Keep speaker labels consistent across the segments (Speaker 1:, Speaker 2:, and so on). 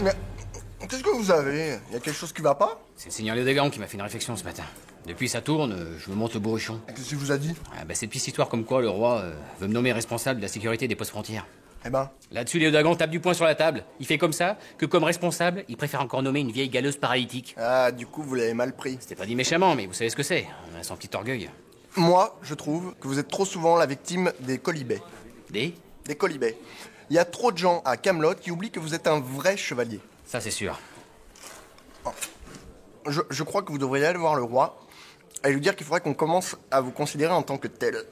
Speaker 1: Mais qu'est-ce que vous avez? Il y a quelque chose qui va pas?
Speaker 2: C'est le seigneur Léodagan qui m'a fait une réflexion ce matin. Depuis ça tourne, je me monte le bourrichon.
Speaker 1: Qu'est-ce qu'il vous a dit?
Speaker 2: Ah, bah, cette petite histoire comme quoi le roi veut me nommer responsable de la sécurité des postes frontières.
Speaker 1: Eh ben,
Speaker 2: Là-dessus, Léodagan tape du poing sur la table. Il fait comme ça, que comme responsable, il préfère encore nommer une vieille galeuse paralytique.
Speaker 1: ah, du coup, vous l'avez mal pris.
Speaker 2: C'était pas dit méchamment, mais vous savez ce que c'est. On a son petit orgueil.
Speaker 1: Moi, je trouve que vous êtes trop souvent la victime des colibets.
Speaker 2: Des
Speaker 1: Colibets. Il y a trop de gens à Camelot qui oublient que vous êtes un vrai chevalier.
Speaker 2: Ça, c'est sûr.
Speaker 1: Je crois que vous devriez aller voir le roi et lui dire qu'il faudrait qu'on commence à vous considérer en tant que tel.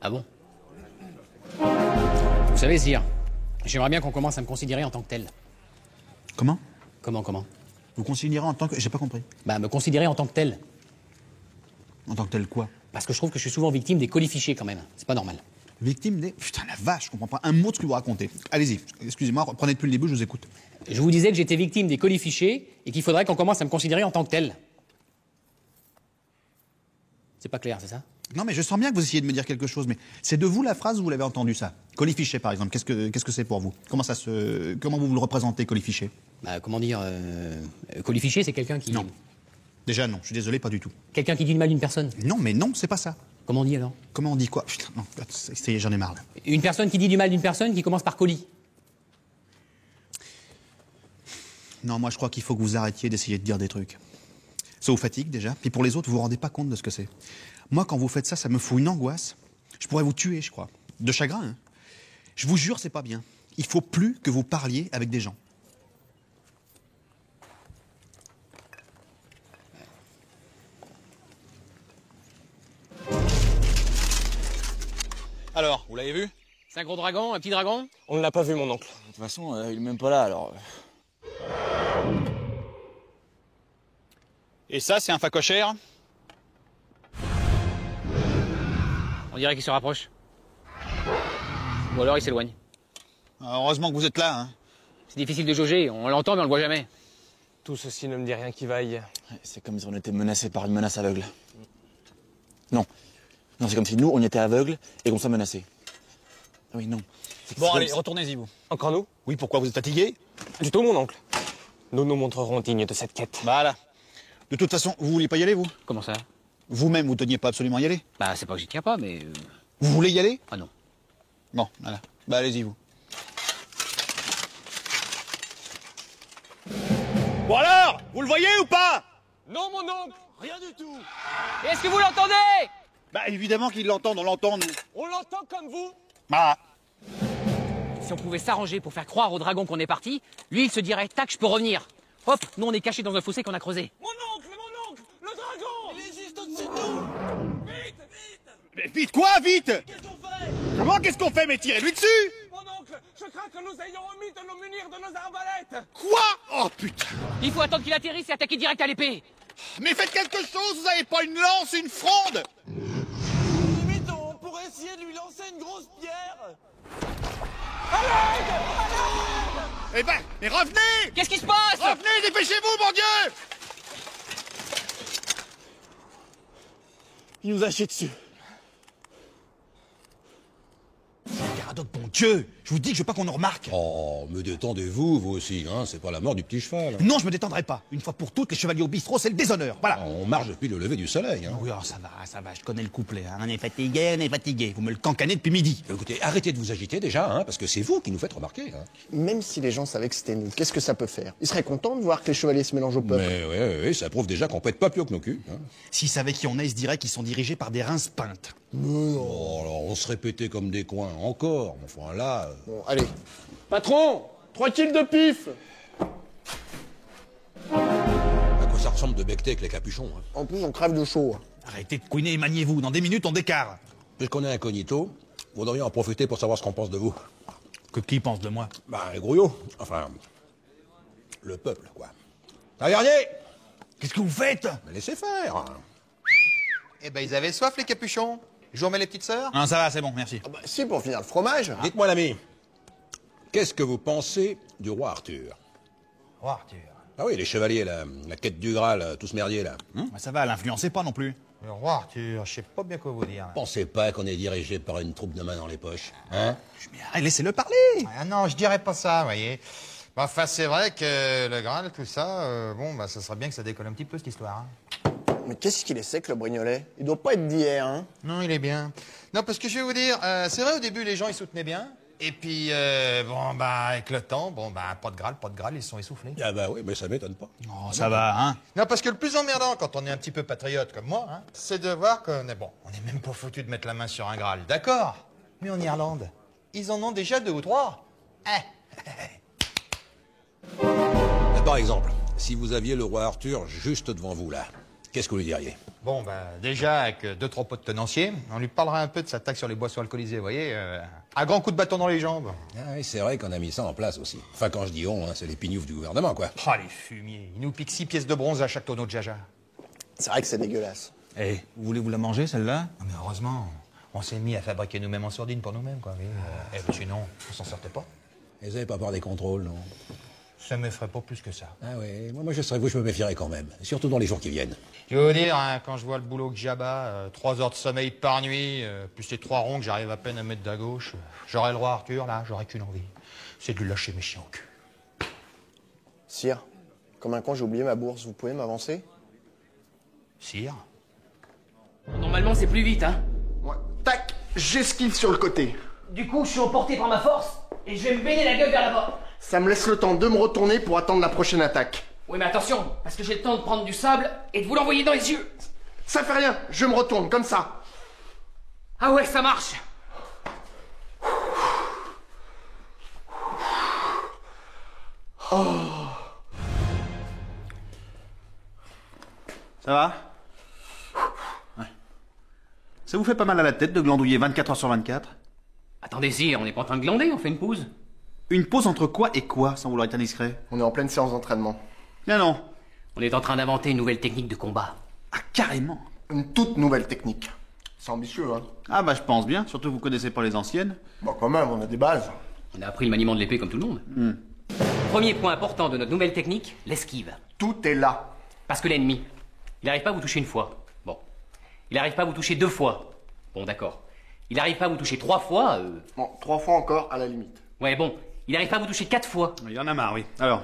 Speaker 2: Ah bon? Vous savez, sire, j'aimerais bien qu'on commence à me considérer en tant que tel.
Speaker 3: Comment?
Speaker 2: Comment?
Speaker 3: Vous considérez en tant que... J'ai pas compris.
Speaker 2: Bah, me considérer en tant que tel.
Speaker 3: En tant que tel quoi?
Speaker 2: Parce que je trouve que je suis souvent victime des colifichés quand même. C'est pas normal.
Speaker 3: Victime des... Putain, la vache, je comprends pas un mot de ce que vous racontez. Allez-y, excusez-moi, reprenez depuis le début, je vous écoute.
Speaker 2: Je vous disais que j'étais victime des colifichés et qu'il faudrait qu'on commence à me considérer en tant que tel. C'est pas clair, c'est ça?
Speaker 3: Non, mais je sens bien que vous essayez de me dire quelque chose, mais c'est de vous la phrase ou vous l'avez entendu ça? Colifiché, par exemple, qu'est-ce que c'est pour vous? Comment vous le représentez, colifiché?
Speaker 2: Bah, comment dire, colifiché, c'est quelqu'un qui...
Speaker 3: Non. Déjà, non, je suis désolé, pas du tout.
Speaker 2: Quelqu'un qui dit du mal d'une personne.
Speaker 3: Non, mais non, c'est pas ça.
Speaker 2: Comment on dit alors?
Speaker 3: Comment on dit quoi? Putain, non, ça y est, j'en ai marre, là.
Speaker 2: Une personne qui dit du mal d'une personne qui commence par colis.
Speaker 3: Non, moi, je crois qu'il faut que vous arrêtiez d'essayer de dire des trucs. Ça vous fatigue, déjà, puis pour les autres, vous vous rendez pas compte de ce que c'est. Moi, quand vous faites ça, ça me fout une angoisse. Je pourrais vous tuer, je crois. De chagrin, hein. Je vous jure, c'est pas bien. Il faut plus que vous parliez avec des gens.
Speaker 4: Alors, vous l'avez vu?
Speaker 2: C'est un gros dragon, un petit dragon?
Speaker 4: On ne l'a pas vu, mon oncle.
Speaker 5: De toute façon, il est même pas là, alors...
Speaker 4: Et ça, c'est un phacochère?
Speaker 2: On dirait qu'il se rapproche. Ou alors il s'éloigne.
Speaker 4: Heureusement que vous êtes là, hein.
Speaker 2: C'est difficile de jauger, on l'entend mais on le voit jamais.
Speaker 6: Tout ceci ne me dit rien qui vaille.
Speaker 5: C'est comme si on était menacés par une menace aveugle. Non. Non, c'est comme si nous, on était aveugles et qu'on soit menacés. Ah oui, non.
Speaker 4: Bon, allez, retournez-y, vous.
Speaker 6: Encore nous?
Speaker 4: Oui, pourquoi vous êtes fatigué?
Speaker 6: Du tout, mon oncle. Nous nous montrerons dignes de cette quête.
Speaker 4: Voilà. De toute façon, vous vouliez pas y aller, vous?
Speaker 2: Comment ça?
Speaker 4: Vous-même, vous teniez pas absolument à y aller?
Speaker 2: Bah c'est pas que j'y tiens pas, mais...
Speaker 4: Vous voulez y aller?
Speaker 2: Ah non.
Speaker 4: Bon, voilà. Bah allez-y, vous. Bon alors, vous le voyez ou pas?
Speaker 6: Non, mon oncle!
Speaker 4: Rien du tout.
Speaker 2: Est-ce que vous l'entendez?
Speaker 4: Bah évidemment qu'ils l'entendent, on l'entend, nous.
Speaker 6: On l'entend comme vous?
Speaker 4: Bah,
Speaker 2: Si on pouvait s'arranger pour faire croire au dragon qu'on est parti, lui il se dirait, tac, je peux revenir. Hop, nous on est cachés dans un fossé qu'on a creusé.
Speaker 6: Mon oncle! Le dragon! Il est juste au-dessus de nous! Vite!
Speaker 4: mais vite, quoi, vite?
Speaker 6: Qu'est-ce qu'on fait?
Speaker 4: Comment qu'est-ce qu'on fait? Mais tirez-lui dessus!
Speaker 6: Mon oncle, je crains que nous ayons omis de nous munir de nos arbalètes!
Speaker 4: Quoi? Oh putain!
Speaker 2: Il faut attendre qu'il atterrisse et attaquer direct à l'épée.
Speaker 4: Mais faites quelque chose, vous avez pas une lance, une fronde?
Speaker 6: Limite, on pourrait essayer de lui lancer une grosse pierre!
Speaker 4: Eh ben, mais revenez!
Speaker 2: Qu'est-ce qui se passe?
Speaker 4: Revenez, dépêchez-vous, mon Dieu!
Speaker 5: Il nous a chié dessus.
Speaker 3: Caradoc, bon Dieu! Je vous dis que je veux pas qu'on nous remarque.
Speaker 7: Oh, me détendez-vous, vous aussi, hein, c'est pas la mort du petit cheval.
Speaker 3: Non, je me détendrai pas. Une fois pour toutes, les chevaliers au bistrot, c'est le déshonneur. Voilà.
Speaker 7: On marche depuis le lever du soleil, hein.
Speaker 3: Oui, oh, ça va, je connais le couplet. Hein. On est fatigué. Vous me le cancanez depuis midi.
Speaker 7: Écoutez, arrêtez de vous agiter déjà, hein, parce que c'est vous qui nous faites remarquer. Hein.
Speaker 1: Même si les gens savaient que c'était nous, qu'est-ce que ça peut faire? Ils seraient contents de voir que les chevaliers se mélangent au peuple.
Speaker 7: Mais oui, ça prouve déjà qu'on pète pas plus haut que nos culs. Hein.
Speaker 3: S'ils savaient qui on est, ils se diraient qu'ils sont dirigés par des rinces peintes.
Speaker 7: Oh, alors on se répétait comme des coins, encore. Enfin là...
Speaker 1: Bon, allez.
Speaker 6: Patron! 3 kilos de pif!
Speaker 7: À quoi ça ressemble de becter avec les capuchons, hein.
Speaker 1: En plus, on crève de chaud.
Speaker 3: Arrêtez de couiner et maniez-vous. Dans des minutes, on décarre.
Speaker 7: Puisqu'on est incognito, vous devriez en profiter pour savoir ce qu'on pense de vous.
Speaker 3: Que qui pense de moi?
Speaker 7: Bah, les grouillots. Enfin, le peuple, quoi. Regardez!
Speaker 3: Qu'est-ce que vous faites?
Speaker 7: Mais laissez faire.
Speaker 8: Eh ben, ils avaient soif, les capuchons. Je vous remets les petites sœurs?
Speaker 3: Non, ça va, c'est bon, merci.
Speaker 1: Bah, si, pour finir le fromage.
Speaker 7: Dites-moi, l'ami, qu'est-ce que vous pensez du roi Arthur?
Speaker 3: Oh, Arthur.
Speaker 7: Ah oui, les chevaliers, la quête du Graal, tout ce merdier, là.
Speaker 3: Bah, ça va, l'influencez pas non plus.
Speaker 8: Le roi Arthur, je sais pas bien quoi vous dire. Là.
Speaker 7: Pensez pas qu'on est dirigé par une troupe de mains dans les poches, hein?
Speaker 3: Laissez-le parler.
Speaker 8: Ah non, je dirais pas ça, vous voyez. Bah, enfin, c'est vrai que le Graal, tout ça, bon, bah, ça serait bien que ça décolle un petit peu, cette histoire. Hein.
Speaker 1: Mais qu'est-ce qu'il est sec, le Brignolet? Il doit pas être d'hier, hein?
Speaker 8: Non, il est bien. Non, parce que je vais vous dire, c'est vrai, au début, les gens, ils soutenaient bien. Et puis, bon, bah, avec le temps, bon, bah, pas de Graal, ils se sont essoufflés.
Speaker 7: Ah bah oui, mais ça m'étonne pas.
Speaker 3: Oh, ça va, hein.
Speaker 8: Non, parce que le plus emmerdant, quand on est un petit peu patriote comme moi, hein, c'est de voir qu'on est, bon, on n'est même pas foutu de mettre la main sur un Graal, d'accord. Mais en Irlande, ils en ont déjà 2 ou 3.
Speaker 7: Par exemple, si vous aviez le roi Arthur juste devant vous, là, qu'est-ce que vous lui diriez?
Speaker 8: Bon, bah, déjà, avec 2 pots de tenancier, on lui parlera un peu de sa taxe sur les boissons alcoolisées, vous voyez, à grands coups de bâton dans les jambes.
Speaker 7: Ah oui, c'est vrai qu'on a mis ça en place aussi. Enfin, quand je dis on, hein, c'est les pignoufs du gouvernement, quoi.
Speaker 8: Oh, les fumiers, ils nous piquent 6 pièces de bronze à chaque tonneau de jaja.
Speaker 1: C'est vrai que c'est dégueulasse.
Speaker 3: Eh, vous voulez vous la manger, celle-là?
Speaker 8: Mais heureusement, on s'est mis à fabriquer nous-mêmes en sourdine pour nous-mêmes, quoi. Sinon, on s'en sortait pas.
Speaker 7: Et vous avez pas peur des contrôles, non?
Speaker 8: Ça m'effraie pas plus que ça.
Speaker 7: Ah oui, moi je serais vous, je me méfierais quand même. Surtout dans les jours qui viennent.
Speaker 8: Je vais vous dire, hein, quand je vois le boulot que j'abats, 3 heures de sommeil par nuit, plus les 3 ronds que j'arrive à peine à mettre d'à gauche, j'aurais le roi Arthur, là, j'aurais qu'une envie. C'est de lui lâcher mes chiens au cul.
Speaker 1: Sire, comme un con, j'ai oublié ma bourse. Vous pouvez m'avancer?
Speaker 8: Sire?
Speaker 2: Normalement, c'est plus vite, hein.
Speaker 1: Ouais. Tac, j'esquive sur le côté.
Speaker 2: Du coup, je suis emporté par ma force et je vais me baigner la gueule vers là-bas.
Speaker 1: Ça me laisse le temps de me retourner pour attendre la prochaine attaque.
Speaker 2: Oui, mais attention, parce que j'ai le temps de prendre du sable et de vous l'envoyer dans les yeux.
Speaker 1: Ça fait rien, je me retourne, comme ça.
Speaker 2: Ah ouais, ça marche.
Speaker 3: Ça va? Ouais. Ça vous fait pas mal à la tête de glandouiller 24 heures sur 24?
Speaker 2: Attendez, sire, on n'est pas en train de glander, on fait une pause.
Speaker 3: Une pause entre quoi et quoi, sans vouloir être indiscret?
Speaker 1: On est en pleine séance d'entraînement.
Speaker 3: Non, non.
Speaker 2: On est en train d'inventer une nouvelle technique de combat.
Speaker 3: Ah, carrément.
Speaker 1: Une toute nouvelle technique. C'est ambitieux, hein?
Speaker 3: Ah bah je pense bien, surtout vous connaissez pas les anciennes.
Speaker 1: Bon, quand même, on a des bases.
Speaker 2: On a appris le maniement de l'épée comme tout le monde. Premier point important de notre nouvelle technique, l'esquive.
Speaker 1: Tout est là.
Speaker 2: Parce que l'ennemi, il n'arrive pas à vous toucher une fois. Bon. Il n'arrive pas à vous toucher 2 fois. Bon, d'accord. Il n'arrive pas à vous toucher 3 fois.
Speaker 1: Bon, 3 fois encore, à la limite.
Speaker 2: Ouais, bon. Il n'arrive pas à vous toucher 4 fois.
Speaker 3: Il en a marre, oui. Alors,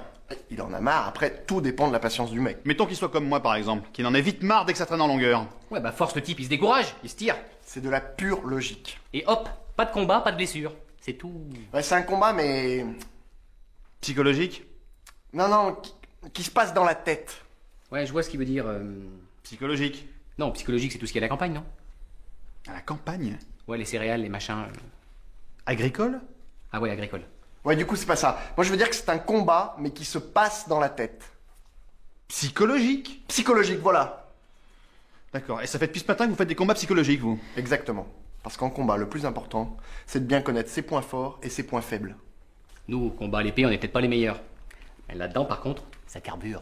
Speaker 1: Il en a marre, après, tout dépend de la patience du mec.
Speaker 3: mettons qu'il soit comme moi par exemple, qu'il en ait vite marre dès que ça traîne en longueur.
Speaker 2: Ouais, bah force, le type, il se décourage, il se tire.
Speaker 1: C'est de la pure logique.
Speaker 2: Et hop, pas de combat, pas de blessure. C'est tout.
Speaker 1: Ouais, c'est un combat, mais...
Speaker 3: Psychologique?
Speaker 1: Non, qui se passe dans la tête.
Speaker 2: Ouais, je vois ce qu'il veut dire.
Speaker 3: Psychologique.
Speaker 2: Non, psychologique, c'est tout ce qu'il y a à la campagne, non?
Speaker 3: À la campagne?
Speaker 2: Ouais, les céréales, les machins.
Speaker 3: Agricole?
Speaker 2: Ah ouais, agricole.
Speaker 1: Ouais, du coup, c'est pas ça. Moi, je veux dire que c'est un combat, mais qui se passe dans la tête.
Speaker 3: Psychologique?
Speaker 1: Psychologique, voilà.
Speaker 3: D'accord. Et ça fait depuis ce matin que vous faites des combats psychologiques, vous?
Speaker 1: Exactement. Parce qu'en combat, le plus important, c'est de bien connaître ses points forts et ses points faibles.
Speaker 2: Nous, au combat à l'épée, on n'est peut-être pas les meilleurs. Mais là-dedans, par contre, ça carbure.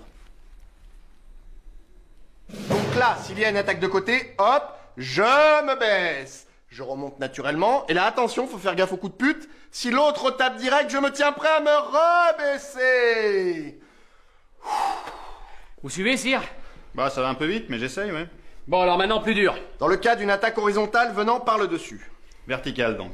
Speaker 1: Donc là, s'il y a une attaque de côté, hop, je me baisse. Je remonte naturellement. Et là, attention, faut faire gaffe au coup de pute. Si l'autre tape direct, je me tiens prêt à me rebaisser.
Speaker 2: Vous suivez, sire?
Speaker 3: Bah ça va un peu vite, mais j'essaye, ouais.
Speaker 2: Bon, alors maintenant, plus dur.
Speaker 1: Dans le cas d'une attaque horizontale venant par le dessus.
Speaker 3: Vertical donc.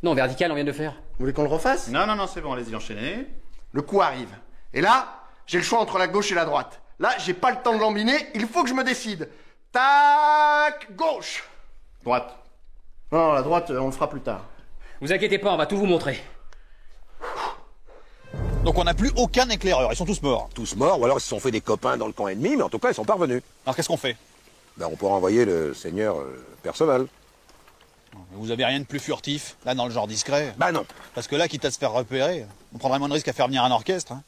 Speaker 2: Non, vertical, on vient de le faire.
Speaker 1: Vous voulez qu'on le refasse?
Speaker 3: Non, non, non, c'est bon, allez-y, enchaînez.
Speaker 1: Le coup arrive. Et là, j'ai le choix entre la gauche et la droite. Là, j'ai pas le temps de l'embiner, il faut que je me décide. Tac, gauche.
Speaker 3: Droite.
Speaker 1: Non, la droite, on le fera plus tard.
Speaker 2: Vous inquiétez pas, on va tout vous montrer.
Speaker 3: Donc on n'a plus aucun éclaireur, ils sont tous morts.
Speaker 7: Tous morts, ou alors ils se sont fait des copains dans le camp ennemi, mais en tout cas ils sont pas revenus.
Speaker 3: Alors qu'est-ce qu'on fait?
Speaker 7: Ben, on pourra envoyer le seigneur Perceval.
Speaker 3: Vous avez rien de plus furtif, là dans le genre discret?
Speaker 7: Bah non.
Speaker 3: Parce que là, quitte à se faire repérer, on prendrait moins de risques à faire venir un orchestre. Hein.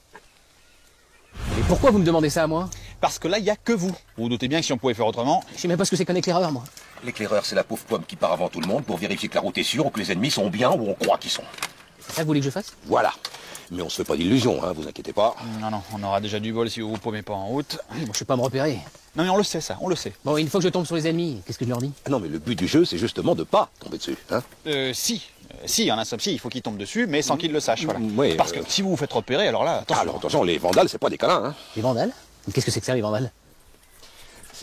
Speaker 2: Et pourquoi vous me demandez ça à moi?
Speaker 3: Parce que là, il n'y a que vous. Vous vous doutez bien que si on pouvait faire autrement...
Speaker 2: Je sais même pas ce que c'est qu'un éclaireur, moi.
Speaker 7: L'éclaireur, c'est la pauvre pomme qui part avant tout le monde pour vérifier que la route est sûre ou que les ennemis sont bien où on croit qu'ils sont.
Speaker 2: C'est ça que vous voulez que je fasse?
Speaker 7: Voilà. Mais on se fait pas d'illusions, hein, vous inquiétez pas.
Speaker 3: Non, non, on aura déjà du bol si vous vous paumez pas en route.
Speaker 2: Oui, bon, je sais pas me repérer.
Speaker 3: Non mais on le sait ça, on le sait.
Speaker 2: Bon, une fois que je tombe sur les ennemis, qu'est-ce que je leur dis?
Speaker 7: Ah non, mais le but du jeu, c'est justement de pas tomber dessus, hein.
Speaker 3: Si, en un somme, si, il faut qu'il tombe dessus, mais sans qu'il le sache, voilà.
Speaker 7: Ouais,
Speaker 3: Parce que si vous vous faites repérer, alors là, attention.
Speaker 7: Alors attention, les vandales, c'est pas des câlins, hein.
Speaker 2: Les vandales? Mais qu'est-ce que c'est que ça, les vandales?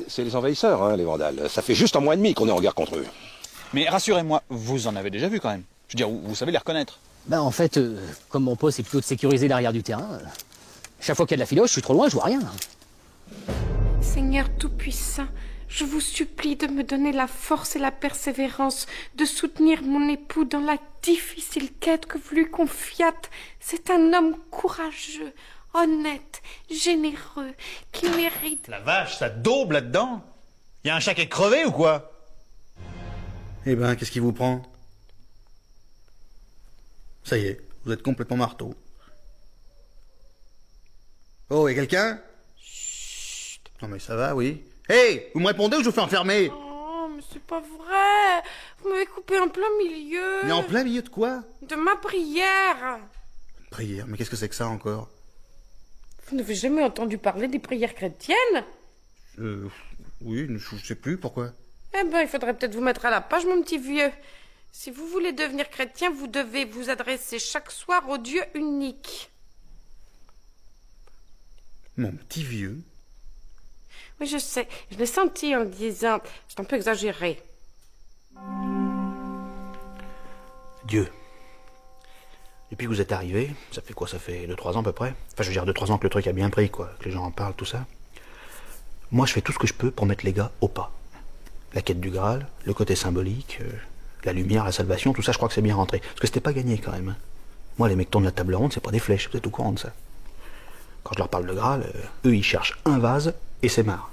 Speaker 7: C'est les envahisseurs, hein, les vandales. Ça fait juste un mois et demi qu'on est en guerre contre eux.
Speaker 5: Mais rassurez-moi, vous en avez déjà vu quand même. Je veux dire, vous savez les reconnaître.
Speaker 2: Ben en fait, comme mon poste c'est plutôt de sécuriser l'arrière du terrain, chaque fois qu'il y a de la filoche, je suis trop loin, je vois rien.
Speaker 9: Seigneur Tout-Puissant, je vous supplie de me donner la force et la persévérance de soutenir mon époux dans la difficile quête que vous lui confiâtes. C'est un homme courageux, honnête, généreux, qui mérite...
Speaker 10: La vache, ça daube là-dedans. Y a un chat qui est crevé ou quoi?
Speaker 3: Eh ben, qu'est-ce qui vous prend? Ça y est, vous êtes complètement marteau. Oh, et quelqu'un? Chut. Non mais ça va, oui. Hey, vous me répondez ou je vous fais enfermer?
Speaker 9: Oh, mais c'est pas vrai. Vous m'avez coupé en plein milieu.
Speaker 3: Mais en plein milieu de quoi?
Speaker 9: De ma prière.
Speaker 3: Prière, mais qu'est-ce que c'est que ça encore?
Speaker 9: Vous n'avez jamais entendu parler des prières chrétiennes?
Speaker 3: Oui, je sais plus, pourquoi?
Speaker 9: Eh ben, il faudrait peut-être vous mettre à la page, mon petit vieux. Si vous voulez devenir chrétien, vous devez vous adresser chaque soir au Dieu unique.
Speaker 3: Mon petit vieux?
Speaker 9: Oui, je sais. Je l'ai senti en le disant. C'est un peu exagéré.
Speaker 3: Dieu. Depuis que vous êtes arrivé, ça fait quoi? Ça fait 2-3 ans à peu près? Enfin, je veux dire 2-3 ans que le truc a bien pris, quoi. Que les gens en parlent, tout ça. Moi, je fais tout ce que je peux pour mettre les gars au pas. La quête du Graal, le côté symbolique, la lumière, la salvation, tout ça, je crois que c'est bien rentré. Parce que c'était pas gagné, quand même. Moi, les mecs tournent la table ronde, c'est pas des flèches. Vous êtes au courant de ça? Quand je leur parle de Graal, eux, ils cherchent un vase, et c'est marre.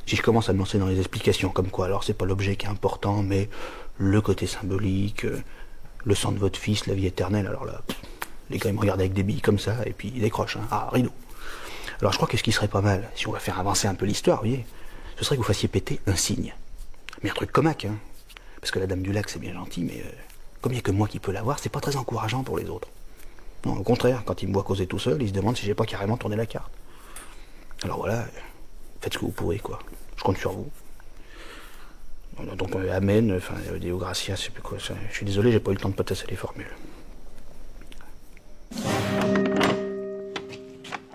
Speaker 3: Si je commence à me lancer dans les explications, comme quoi, alors c'est pas l'objet qui est important, mais le côté symbolique, le sang de votre fils, la vie éternelle, alors là, les gars, ils me regardent avec des billes comme ça, et puis ils décrochent, hein. Ah, rideau. Alors je crois que ce qui serait pas mal, si on va faire avancer un peu l'histoire, vous voyez, ce serait que vous fassiez péter un signe. Mais un truc comaque, hein. Parce que la Dame du Lac, c'est bien gentil, mais comme il n'y a que moi qui peux l'avoir, c'est pas très encourageant pour les autres. Non, au contraire, quand ils me voient causer tout seul, ils se demandent si j'ai pas carrément tourné la carte. Alors voilà, faites ce que vous pourrez, quoi. Je compte sur vous. Donc, Amen, enfin, Deo Gracia, je sais plus quoi. Ça. Je suis désolé, j'ai pas eu le temps de potasser les formules.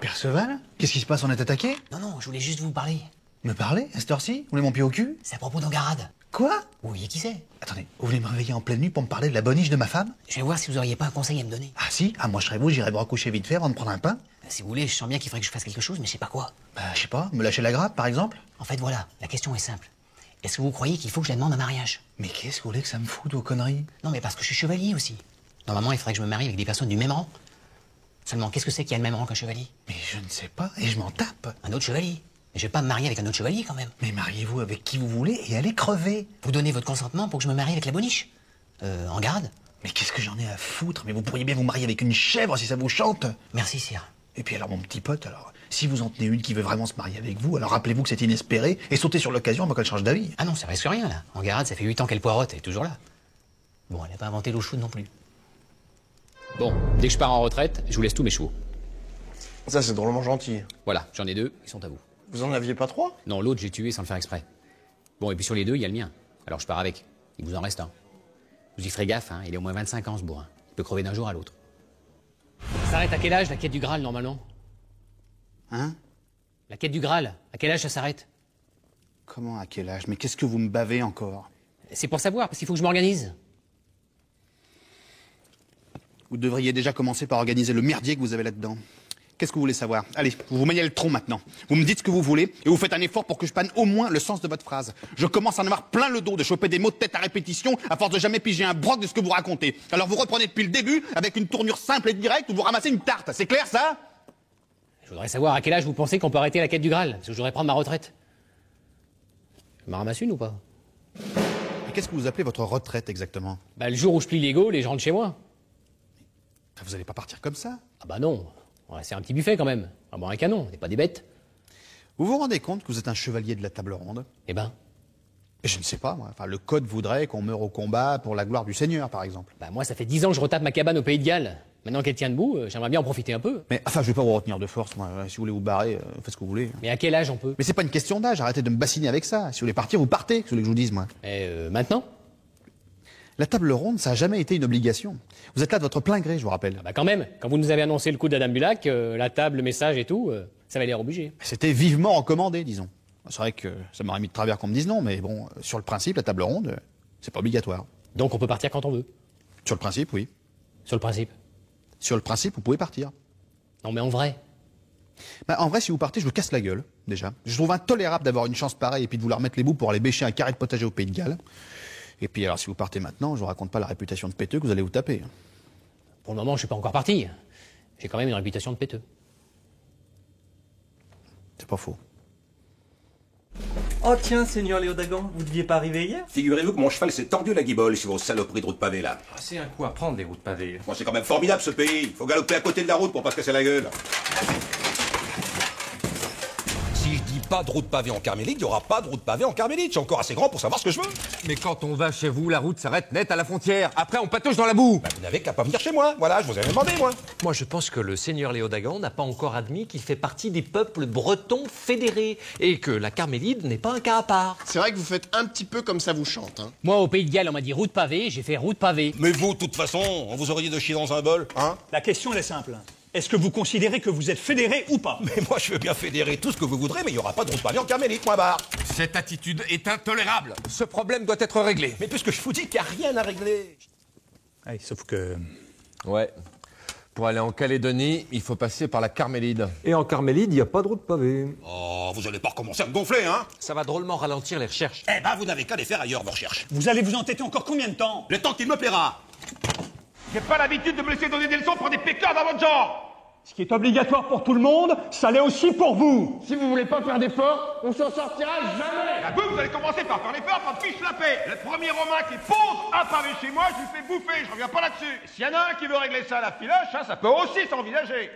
Speaker 3: Perceval? Qu'est-ce qui se passe? On est attaqué?
Speaker 2: Non, je voulais juste vous parler.
Speaker 3: Me parler, à cette heure-ci? Vous voulez mon pied au cul?
Speaker 2: C'est à propos d'Angarade.
Speaker 3: Quoi?
Speaker 2: Vous voyez qui c'est?
Speaker 3: Attendez, vous voulez me réveiller en pleine nuit pour me parler de la boniche de ma femme?
Speaker 2: Je vais voir si vous auriez pas un conseil à me donner.
Speaker 3: Ah si? Ah moi je serais vous, j'irais me recoucher vite fait avant de prendre un pain.
Speaker 2: Si vous voulez, je sens bien qu'il faudrait que je fasse quelque chose, mais je sais pas quoi.
Speaker 3: Bah je sais pas, me lâcher la grappe par exemple?
Speaker 2: En fait voilà, la question est simple. Est-ce que vous croyez qu'il faut que je la demande en mariage?
Speaker 3: Mais qu'est-ce que vous voulez que ça me foute vos conneries?
Speaker 2: Non mais parce que je suis chevalier aussi. Normalement il faudrait que je me marie avec des personnes du même rang. Seulement qu'est-ce que c'est qui a le même rang qu'un chevalier?
Speaker 3: Mais je ne sais pas, et je m'en tape.
Speaker 2: Un autre chevalier. Mais je vais pas me marier avec un autre chevalier quand même.
Speaker 3: Mais mariez-vous avec qui vous voulez et allez crever.
Speaker 2: Vous donnez votre consentement pour que je me marie avec la boniche? En garde?
Speaker 3: Mais qu'est-ce que j'en ai à foutre? Mais vous pourriez bien vous marier avec une chèvre si ça vous chante.
Speaker 2: Merci sire.
Speaker 3: Et puis alors mon petit pote, alors, si vous en tenez une qui veut vraiment se marier avec vous, alors rappelez-vous que c'est inespéré et sautez sur l'occasion avant qu'elle change d'avis.
Speaker 2: Ah non, ça risque rien là. En garde, ça fait 8 ans qu'elle poirote, elle est toujours là. Bon, elle n'a pas inventé l'eau chaude non plus. Bon, dès que je pars en retraite, je vous laisse tous mes chevaux.
Speaker 1: Ça, c'est drôlement gentil.
Speaker 2: Voilà, j'en ai 2, ils sont à vous.
Speaker 1: Vous en aviez pas 3?
Speaker 2: Non, l'autre, j'ai tué sans le faire exprès. Bon, et puis sur les 2, il y a le mien. Alors je pars avec. Il vous en reste un. Vous y ferez gaffe, hein, il a au moins 25 ans ce bourrin. Il peut crever d'un jour à l'autre. Ça s'arrête à quel âge la quête du Graal normalement?
Speaker 3: Hein?
Speaker 2: La quête du Graal, à quel âge ça s'arrête?
Speaker 3: Comment, à quel âge? Mais qu'est-ce que vous me bavez encore?
Speaker 2: C'est pour savoir, parce qu'il faut que je m'organise.
Speaker 3: Vous devriez déjà commencer par organiser le merdier que vous avez là-dedans. Qu'est-ce que vous voulez savoir? Allez, vous vous maniez le tronc maintenant. Vous me dites ce que vous voulez et vous faites un effort pour que je panne au moins le sens de votre phrase. Je commence à en avoir plein le dos de choper des mots de tête à répétition à force de jamais piger un broc de ce que vous racontez. Alors vous reprenez depuis le début avec une tournure simple et directe ou vous ramassez une tarte. C'est clair ça?
Speaker 2: Je voudrais savoir à quel âge vous pensez qu'on peut arrêter la quête du Graal, parce que je voudrais prendre ma retraite. Je m'en ramasse une ou pas?
Speaker 3: Et qu'est-ce que vous appelez votre retraite exactement?
Speaker 2: Bah le jour où je plie l'ego, les gens de chez moi.
Speaker 3: Vous allez pas partir comme ça?
Speaker 2: Ah bah non. Ouais, c'est un petit buffet quand même. Ah bon, un canon, c'est pas des bêtes.
Speaker 3: Vous vous rendez compte que vous êtes un chevalier de la table ronde?
Speaker 2: Eh ben.
Speaker 3: Je ne sais pas, moi. Enfin, le code voudrait qu'on meure au combat pour la gloire du Seigneur, par exemple.
Speaker 2: Bah moi, ça fait 10 ans que je retape ma cabane au Pays de Galles. Maintenant qu'elle tient debout, j'aimerais bien en profiter un peu.
Speaker 3: Mais enfin, je vais pas vous retenir de force, moi. Si vous voulez vous barrer, faites ce que vous voulez.
Speaker 2: Mais à quel âge on peut?
Speaker 3: Mais c'est pas une question d'âge, arrêtez de me bassiner avec ça. Si vous voulez partir, vous partez, que ce que je vous dise, moi.
Speaker 2: Et maintenant?
Speaker 3: La table ronde, ça a jamais été une obligation. Vous êtes là de votre plein gré, je vous rappelle.
Speaker 2: Ah bah quand même, quand vous nous avez annoncé le coup de la Dame du Lac, la table, le message et tout, ça avait l'air obligé.
Speaker 3: C'était vivement recommandé, disons. C'est vrai que ça m'aurait mis de travers qu'on me dise non, mais bon, sur le principe, la table ronde, c'est pas obligatoire.
Speaker 2: Donc on peut partir quand on veut.
Speaker 3: Sur le principe, oui.
Speaker 2: Sur le principe.
Speaker 3: Sur le principe, vous pouvez partir.
Speaker 2: Non mais en vrai.
Speaker 3: Bah, en vrai, si vous partez, je vous casse la gueule, déjà. Je trouve intolérable d'avoir une chance pareille et puis de vouloir mettre les bouts pour aller bêcher un carré de potager au Pays de Galles. Et puis alors, si vous partez maintenant, je vous raconte pas la réputation de péteux que vous allez vous taper.
Speaker 2: Pour le moment, je suis pas encore parti. J'ai quand même une réputation de péteux.
Speaker 3: C'est pas faux.
Speaker 11: Oh tiens, Seigneur Léodagan, vous deviez pas arriver hier?
Speaker 7: Figurez-vous que mon cheval s'est tordu la guibole sur vos saloperies de route pavée là.
Speaker 11: Ah, c'est un coup à prendre, les routes pavées.
Speaker 7: Bon, c'est quand même formidable ce pays. Faut galoper à côté de la route pour pas se casser la gueule. Si je dis pas de route pavée en Carmélite, il y aura pas de route pavée en Carmélite. Je suis encore assez grand pour savoir ce que je veux.
Speaker 12: Mais quand on va chez vous, la route s'arrête net à la frontière. Après, on patauge dans la boue.
Speaker 7: Bah, vous n'avez qu'à pas venir chez moi. Voilà, je vous avais demandé, moi.
Speaker 11: Moi, je pense que le Seigneur Léodagan n'a pas encore admis qu'il fait partie des peuples bretons fédérés et que la Carmélide n'est pas un cas à part.
Speaker 1: C'est vrai que vous faites un petit peu comme ça vous chante, hein.
Speaker 2: Moi, au Pays de Galles, on m'a dit route pavée, j'ai fait route pavée.
Speaker 7: Mais vous, de toute façon, on vous aurait dit de chier dans un bol, hein?
Speaker 13: La question, elle est simple. Est-ce que vous considérez que vous êtes fédéré ou pas?
Speaker 7: Mais moi, je veux bien fédérer tout ce que vous voudrez, mais il n'y aura pas de route pavée en Carmélite, point barre.
Speaker 12: Cette attitude est intolérable. Ce problème doit être réglé.
Speaker 7: Mais puisque je vous dis qu'il n'y a rien à régler.
Speaker 13: Oui, sauf que...
Speaker 12: Ouais. Pour aller en Calédonie, il faut passer par la Carmélide.
Speaker 11: Et en Carmélide, il n'y a pas de route pavée.
Speaker 7: Oh, vous allez pas recommencer à me gonfler, hein?
Speaker 11: Ça va drôlement ralentir les recherches.
Speaker 7: Eh ben, vous n'avez qu'à les faire ailleurs, vos recherches.
Speaker 13: Vous allez vous entêter encore combien de temps?
Speaker 7: Le temps qu'il me plaira.
Speaker 12: J'ai pas l'habitude de me laisser donner des leçons pour des pécards dans votre genre.
Speaker 13: Ce qui est obligatoire pour tout le monde, ça l'est aussi pour vous.
Speaker 1: Si vous voulez pas faire d'efforts, on s'en sortira jamais.
Speaker 12: La bouffe, vous allez commencer par faire l'effort, par fiche la paix. Le premier Romain qui pose un pavé chez moi, je lui fais bouffer, je reviens pas là-dessus. S'il y en a un qui veut régler ça à la filoche, hein, ça peut aussi s'envisager.